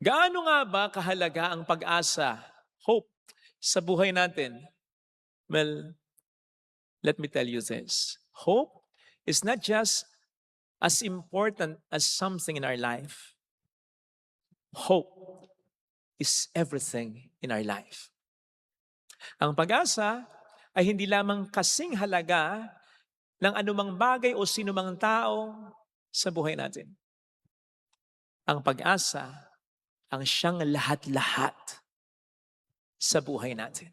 Gaano nga ba kahalaga ang pag-asa, hope, sa buhay natin? Well, let me tell you this. Hope is not just as important as something in our life. Hope is everything in our life. Ang pag-asa ay hindi lamang kasing halaga ng anumang bagay o sinumang tao sa buhay natin. Ang pag-asa ang siyang lahat-lahat sa buhay natin.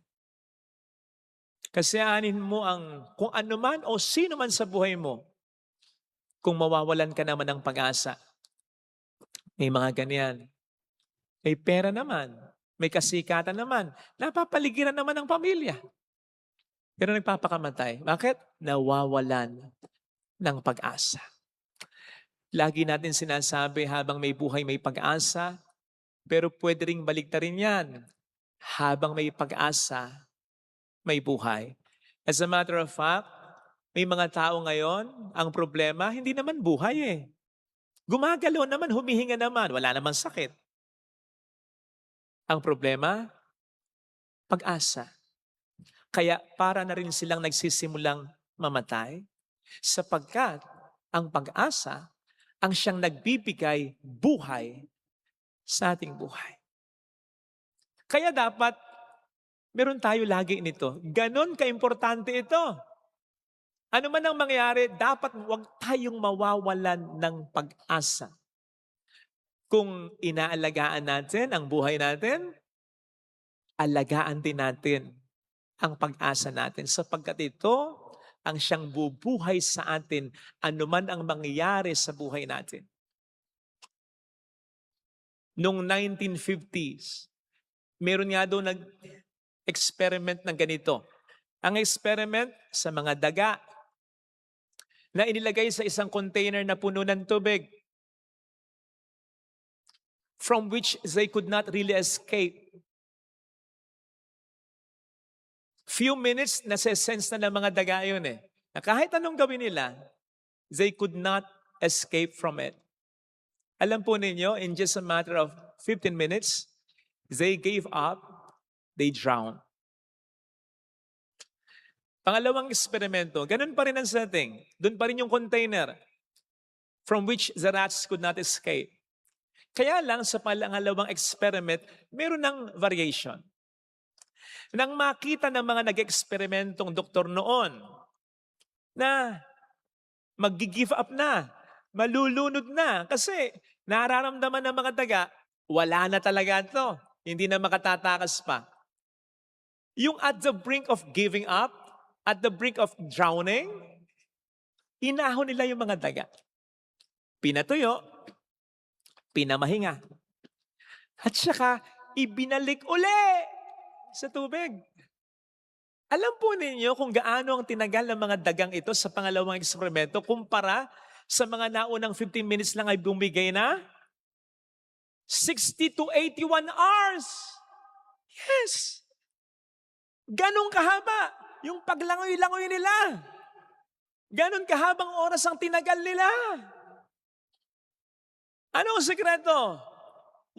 Kasi anin mo ang kung ano man o sino man sa buhay mo, kung mawawalan ka naman ng pag-asa. May mga ganyan. May pera naman, may kasikatan naman, napapaligiran naman ng pamilya. Pero nagpapakamatay. Bakit? Nawawalan ng pag-asa. Lagi natin sinasabi habang may buhay may pag-asa, pero pwede ring baliktarin yan. Habang may pag-asa, may buhay. As a matter of fact, may mga tao ngayon, ang problema, hindi naman buhay eh. Gumagalaw naman, humihinga naman, wala naman sakit. Ang problema, pag-asa. Kaya para na rin silang nagsisimulang mamatay, sapagkat ang pag-asa ang siyang nagbibigay buhay sa ating buhay. Kaya dapat meron tayo lagi nito. Ganon kaimportante ito. Ano man ang mangyari, dapat huwag tayong mawawalan ng pag-asa. Kung inaalagaan natin ang buhay natin, alagaan din natin ang pag-asa natin sapagkat ito ang siyang bubuhay sa atin anuman ang mangyayari sa buhay natin. Noong 1950s, meron nga doon nag-experiment ng ganito. Ang experiment sa mga daga na inilagay sa isang container na puno ng tubig from which they could not really escape. Few minutes, nase-sense na ng mga daga yun eh. Na kahit anong gawin nila, they could not escape from it. Alam po ninyo, in just a matter of 15 minutes, they gave up, they drowned. Pangalawang eksperimento, ganun pa rin ang setting. Doon pa rin yung container from which the rats could not escape. Kaya lang sa pangalawang experiment, meron ng variation. Nang makita ng mga nag-eksperimentong doktor noon na mag-give up na, malulunod na, kasi nararamdaman ng mga daga, wala na talaga ito. Hindi na makatatakas pa. Yung at the brink of giving up, at the brink of drowning, inahon nila yung mga daga. Pinatuyo, pinamahinga. At saka, ibinalik uli sa tubig. Alam po ninyo kung gaano ang tinagal ng mga dagang ito sa pangalawang eksperimento kumpara sa mga naunang 15 minutes lang ay bumigay na 60 to 81 hours. Yes. Ganong kahaba yung paglangoy-langoy nila. Ganon kahabang oras ang tinagal nila. Ano ang sekreto?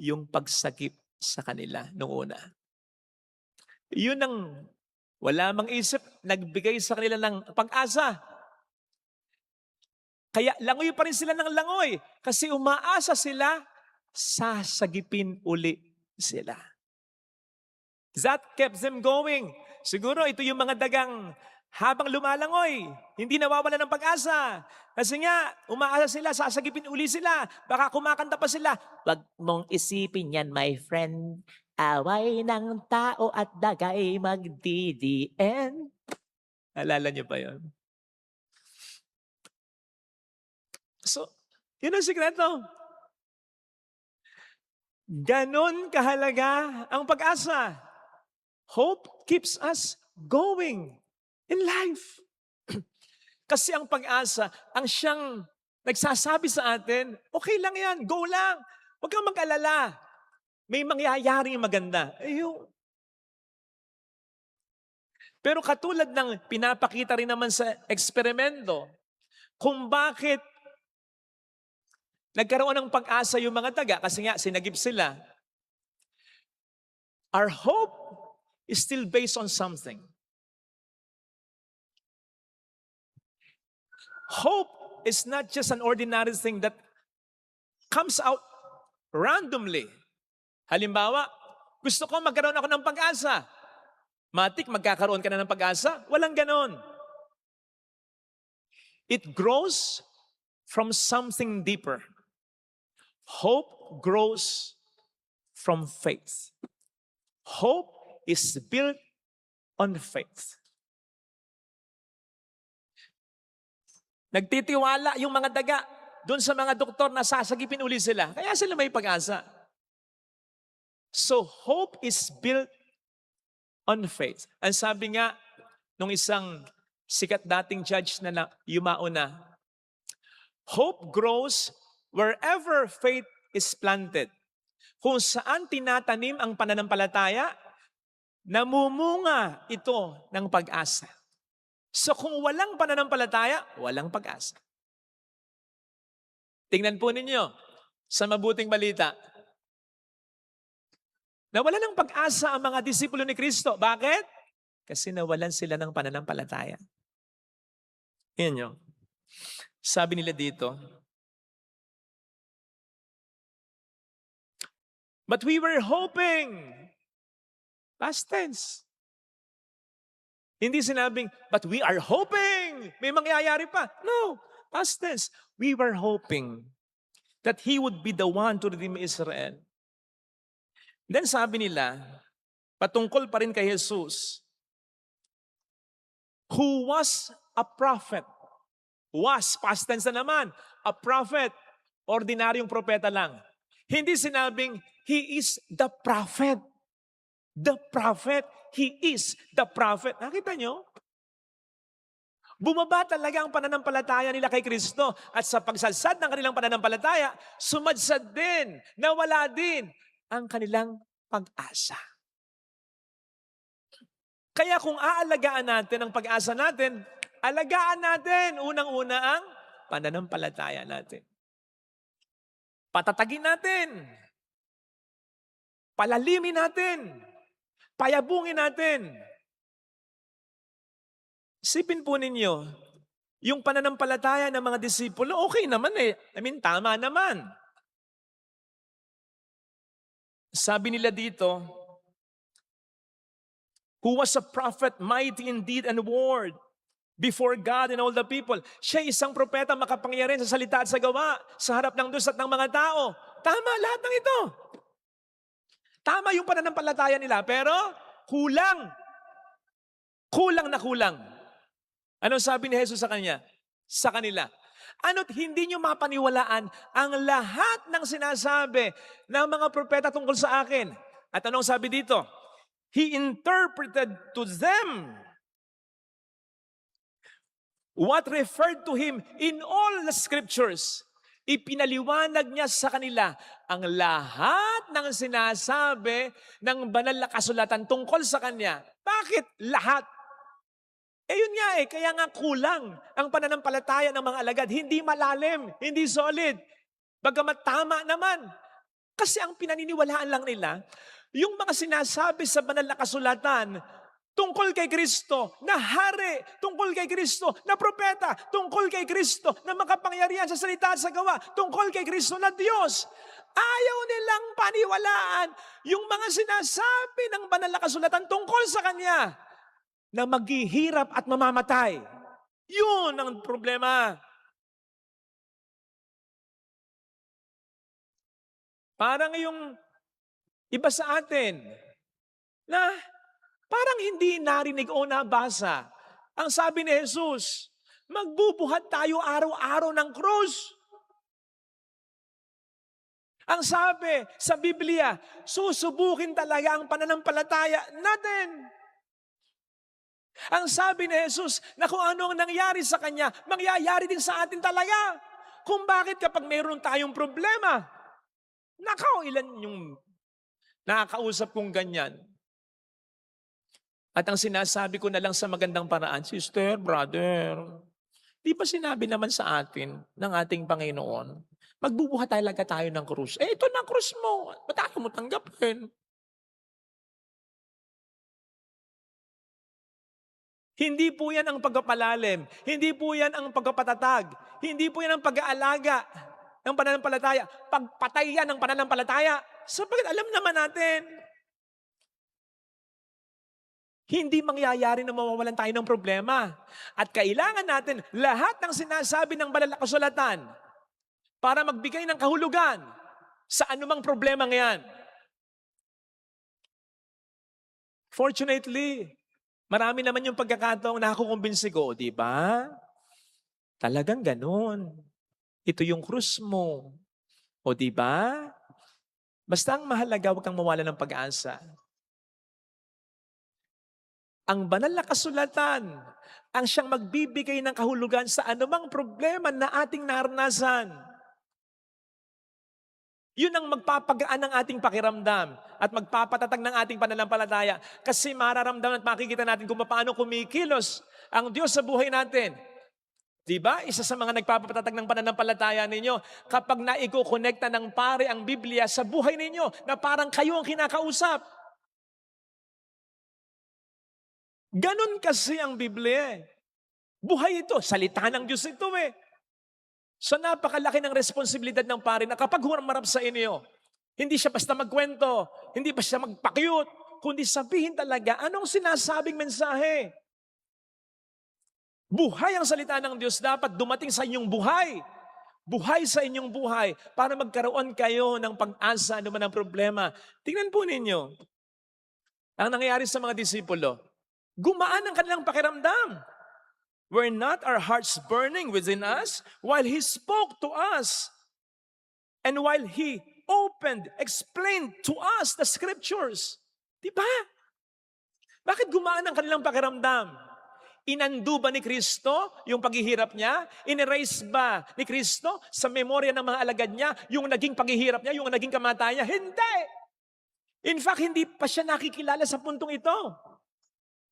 Yung pagsagip sa kanila noong una. Yun ang wala mang isip, nagbigay sa kanila ng pag-asa. Kaya langoy pa rin sila ng langoy kasi umaasa sila, sasagipin uli sila. That kept them going. Siguro ito yung mga dagang habang lumalangoy, hindi nawawala ng pag-asa. Kasi nga, umaasa sila, sasagipin uli sila. Baka kumakanta pa sila. Wag mong isipin yan, my friend. Away ng tao at dagay magdidien. Alala niyo ba yun? So, yun ang sikreto. Ganon kahalaga ang pag-asa. Hope keeps us going in life. Kasi ang pag-asa, ang siyang nagsasabi sa atin, okay lang yan, go lang. Huwag kang mag-alala. May mangyayaring maganda. Pero katulad ng pinapakita rin naman sa eksperimento, kung bakit nagkaroon ng pag-asa yung mga daga, kasi nga sinagip sila, Our hope is still based on something. Hope is not just an ordinary thing that comes out randomly. Halimbawa, gusto ko magkaroon ako ng pag-asa. Matik, magkakaroon ka na ng pag-asa? Walang ganon. It grows from something deeper. Hope grows from faith. Hope is built on faith. Nagtitiwala yung mga daga doon sa mga doktor na sasagipin uli sila. Kaya sila may pag-asa. So hope is built on faith. Ang sabi nga nung isang sikat dating judge na yumao na, hope grows wherever faith is planted. Kung saan tinatanim ang pananampalataya, namumunga ito ng pag-asa. So kung walang pananampalataya, walang pag-asa. Tingnan po ninyo sa mabuting balita. Nawala ng pag-asa ang mga disipulo ni Kristo. Bakit? Kasi nawalan sila ng pananampalataya. Yan yun. Sabi nila dito, but we were hoping. Past tense. Hindi sinabing, but we are hoping. May mangyayari pa. No. Past tense. We were hoping that He would be the one to redeem Israel. Then sabi nila, patungkol pa rin kay Jesus, who was a prophet. Was, past tense na naman. A prophet. Ordinaryong propeta lang. Hindi sinabing, He is the prophet. The prophet. He is the prophet. Nakita nyo? Bumaba talaga ang pananampalataya nila kay Kristo. At sa pagsalsad ng kanilang pananampalataya, sumadsad din, nawala din ang kanilang pag-asa. Kaya kung aalagaan natin ang pag-asa natin, alagaan natin unang-una ang pananampalataya natin. Patatagin natin. Palalimin natin. Payabungin natin. Isipin po ninyo, yung pananampalataya ng mga disipulo, okay naman eh. Tama naman. Sabi nila dito, who was a prophet, mighty in deed and word, before God and all the people. Siya isang propeta makapangyarihan sa salita at sa gawa, sa harap ng Diyos at ng mga tao. Tama lahat ng ito. Tama yung pananampalataya nila, pero kulang. Kulang na kulang. Ano sabi ni Jesus sa kanila? Ano't hindi nyo mapaniwalaan ang lahat ng sinasabi ng mga propeta tungkol sa akin. At anong sabi dito? He interpreted to them what referred to Him in all the scriptures. Ipinaliwanag niya sa kanila ang lahat ng sinasabi ng banal na kasulatan tungkol sa Kanya. Bakit lahat? Yun nga kaya nga kulang ang pananampalataya ng mga alagad. Hindi malalim, hindi solid. Bagamat tama naman. Kasi ang pinaniniwalaan lang nila, yung mga sinasabi sa banal na kasulatan, tungkol kay Kristo na hari, tungkol kay Kristo na propeta, tungkol kay Kristo na makapangyarihan sa salita at sa gawa, tungkol kay Kristo na Diyos. Ayaw nilang paniwalaan yung mga sinasabi ng banal na kasulatan tungkol sa Kanya na maghihirap at mamamatay. Yun ang problema. Parang yung iba sa atin na parang hindi narinig o nabasa. Ang sabi ni Jesus, magbubuhat tayo araw-araw ng krus. Ang sabi sa Biblia, susubukin talaga ang pananampalataya natin. Ang sabi ni Jesus na kung ano ang nangyari sa Kanya, mangyayari din sa atin talaga. Kung bakit kapag mayroon tayong problema, ilan yung nakakausap kong ganyan. At ang sinasabi ko na lang sa magandang paraan, sister, brother, di ba sinabi naman sa atin ng ating Panginoon, magbubuhat talaga tayo ng krus. Ito na krus mo. Ba't ayaw mo tanggapin? Hindi po yan ang pagpapalalim. Hindi po yan ang pagpapatatag. Hindi po yan ang pag-aalaga ng pananampalataya. Pagpatay yan ng pananampalataya. Sapagkat alam naman natin, hindi mangyayari na mawawalan tayo ng problema. At kailangan natin lahat ng sinasabi ng banal na kasulatan para magbigay ng kahulugan sa anumang problema ngayon. Fortunately, marami naman yung pagkakataong nakakukumbinsi ko, di ba? Talagang ganun. Ito yung krus mo. O di ba? Basta ang mahalaga, huwag kang mawala ng pag-asa. Ang banal na kasulatan, ang siyang magbibigay ng kahulugan sa anumang problema na ating naranasan. Yun ang magpapagaan ng ating pakiramdam at magpapatatag ng ating pananampalataya kasi mararamdaman at makikita natin kung paano kumikilos ang Diyos sa buhay natin. Diba? Isa sa mga nagpapatatag ng pananampalataya ninyo, kapag naiko-connecta ng pare ang Biblia sa buhay ninyo na parang kayo ang kinakausap. Ganon kasi ang Biblia. Buhay ito, salita ng Diyos ito eh. So napakalaki ng responsibilidad ng pare na kapag humarap sa inyo, hindi siya basta magkwento, hindi ba siya magpa-cute, kundi sabihin talaga anong sinasabing mensahe. Buhay ang salita ng Diyos, dapat dumating sa inyong buhay. Buhay sa inyong buhay para magkaroon kayo ng pag-asa naman ang problema. Tingnan po ninyo, ang nangyayari sa mga disipulo, gumaan ang kanilang pakiramdam. Were not our hearts burning within us while He spoke to us? And while He explained to us the scriptures? Diba? Bakit gumaan ang kanilang pakiramdam? Inando ba ni Kristo yung paghihirap niya? In-erase ba ni Kristo sa memorya ng mga alagad niya yung naging paghihirap niya, yung naging kamatayan niya? Hindi! In fact, hindi pa siya nakikilala sa puntong ito.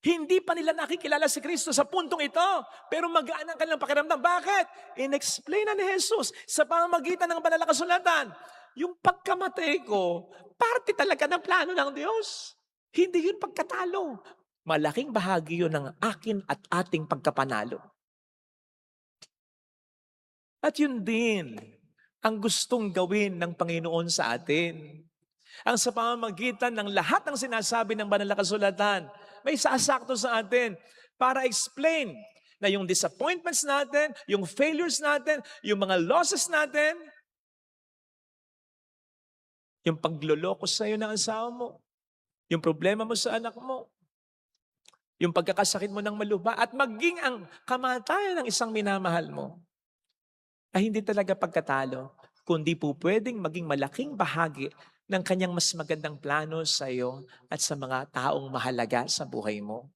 Hindi pa nila nakikilala si Kristo sa puntong ito. Pero magaan ang kanilang pakiramdam. Bakit? In-explain na ni Jesus sa pamamagitan ng banal na kasulatan. Yung pagkamatay ko, parte talaga ng plano ng Diyos. Hindi yun pagkatalo. Malaking bahagi yun ng akin at ating pagkapanalo. At yun din ang gustong gawin ng Panginoon sa atin. Ang sa pamamagitan ng lahat ng sinasabi ng banal na kasulatan, may sasakto sa atin para explain na yung disappointments natin, yung failures natin, yung mga losses natin, yung pagloloko sa iyo ng asawa mo, yung problema mo sa anak mo, yung pagkakasakit mo ng malubha, at maging ang kamatayan ng isang minamahal mo, ay hindi talaga pagkatalo, kundi po pwedeng maging malaking bahagi ng kanyang mas magandang plano sa iyo at sa mga taong mahalaga sa buhay mo.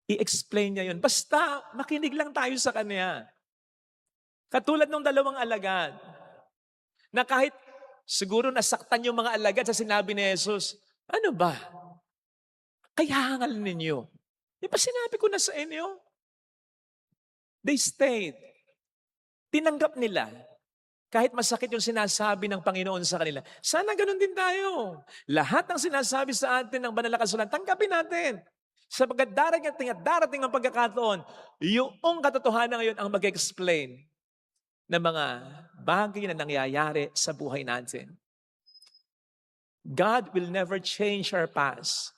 I-explain niya yun. Basta makinig lang tayo sa kanya. Katulad ng dalawang alagad, na kahit siguro nasaktan yung mga alagad sa sinabi ni Jesus, ano ba? Kaya hangal ninyo. Di ba sinabi ko na sa inyo? They stayed. Tinanggap nila. Kahit masakit yung sinasabi ng Panginoon sa kanila. Sana ganun din tayo. Lahat ng sinasabi sa atin ng banal na kasulatan, tanggapin natin. Sapagkat darating ang pagkakataon, yung katotohanan ngayon ang mag-explain ng mga bagay na nangyayari sa buhay natin. God will never change our past,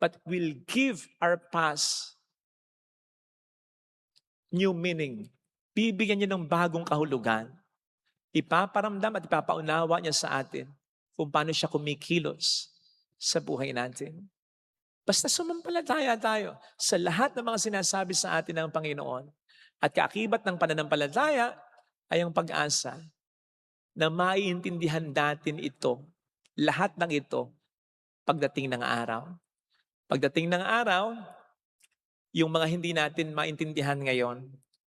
but will give our past new meaning. Bibigyan niya ng bagong kahulugan. Ipaparamdam at ipapaunawa niya sa atin kung paano siya kumikilos sa buhay natin. Basta sumampalataya tayo sa lahat ng mga sinasabi sa atin ng Panginoon. At kaakibat ng pananampalataya ay ang pag-asa na maiintindihan natin ito, lahat ng ito, pagdating ng araw. Pagdating ng araw, yung mga hindi natin maintindihan ngayon,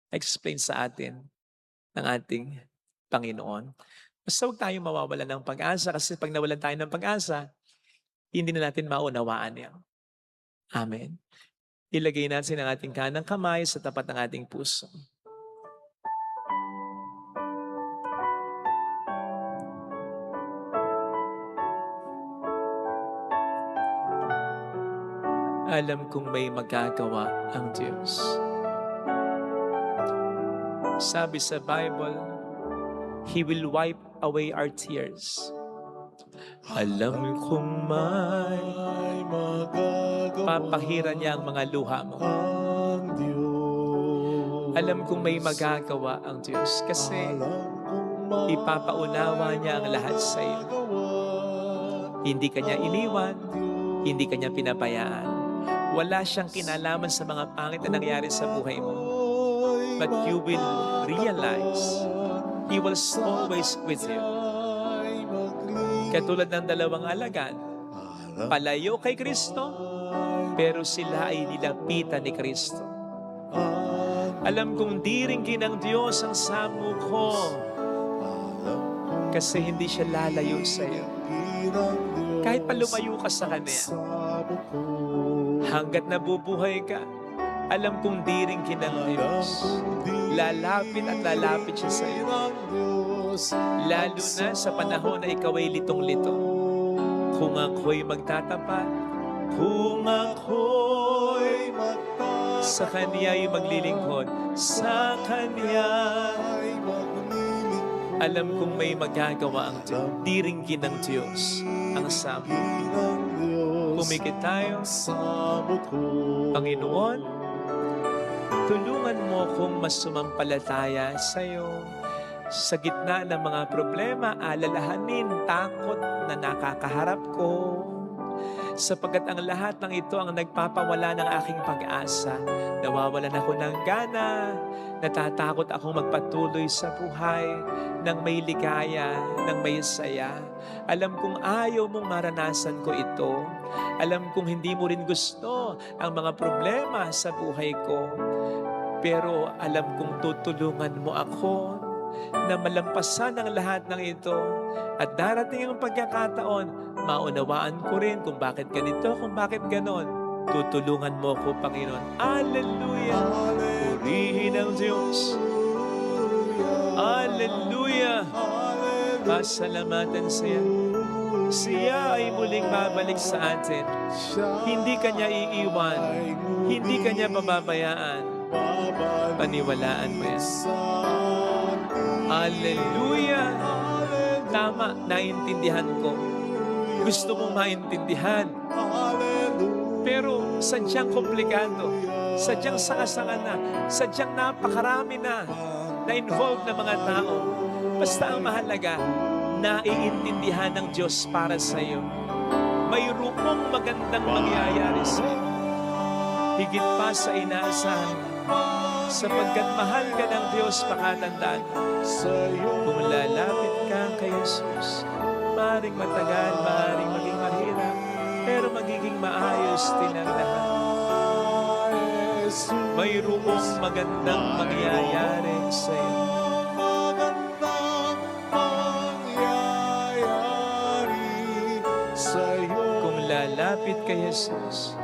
explain sa atin ng ating Panginoon. Basta huwag tayong mawawalan ng pag-asa kasi pag nawalan tayo ng pag-asa, hindi na natin maunawaan yan. Amen. Ilagay natin ang ating kanang kamay sa tapat ng ating puso. Alam kong may magagawa ang Diyos. Sabi sa Bible, He will wipe away our tears. Alam kong may papahira niya ang mga luha mo. Alam kong may magagawa ang Diyos kasi ipapaunawa niya ang lahat sa iyo. Hindi ka niya iniwan, hindi ka niya pinabayaan. Wala siyang kinalaman sa mga pangit na nangyari sa buhay mo. But you will realize He was always with you. Katulad ng dalawang alagad, palayo kay Kristo, pero sila ay nilapitan ni Kristo. Alam kong diringgin ng Diyos ang samo ko kasi hindi siya lalayo sa iyo. Kahit pa lumayo ka sa Kanya, hanggat nabubuhay ka, alam kong diringgin ng Diyos. Lalapit at lalapit siya sa iyo. Lalo na sa panahon na ikaw ay litong-litong. Kung ako'y magtatapat, kung ako'y sa Kanya'y maglilingkod, sa Kanya'y alam kong may magagawa ang Diyos. Diringgin ng Diyos ang samo. Pumikit tayo. Panginoon, tulungan mo kong mas sumampalataya sa iyo. Sa gitna ng mga problema, alalahanin, takot na nakakaharap ko. Sapagkat ang lahat ng ito ang nagpapawala ng aking pag-asa. Nawawalan ako ng gana, natatakot akong magpatuloy sa buhay ng may ligaya, ng may saya. Alam kong ayaw mong maranasan ko ito. Alam kong hindi mo rin gusto ang mga problema sa buhay ko. Pero alam kong tutulungan mo ako na malampasan ang lahat ng ito. At darating ang pagkakataon, maunawaan ko rin kung bakit ganito, kung bakit ganon. Tutulungan mo ko, Panginoon. Hallelujah! Purihin ang Diyos. Hallelujah! Pasalamatan siya. Siya ay muling babalik sa atin. Hindi Kanya iiwan. Hindi Kanya pababayaan. Paniwalaan mo yan. Hallelujah! Tama, naintindihan ko. Gusto mong maintindihan. Pero sadyang komplikado. Sadyang sanga-sanga na. Sadyang napakarami na involved na mga tao. Basta ang mahalaga, naiintindihan ng Diyos para sa iyo. Mayroong magandang mangyayari sa iyo. Higit pa sa inaasahan. Sapagkat mahal ka ng Diyos, pakatandaan. Kung lalapit ka kay Jesus, maaaring matagal, maaaring maging mahirap, pero magiging maayos din ang lahat. Mayroong magandang mangyayari sa iyo. Kung lalapit kay Jesus,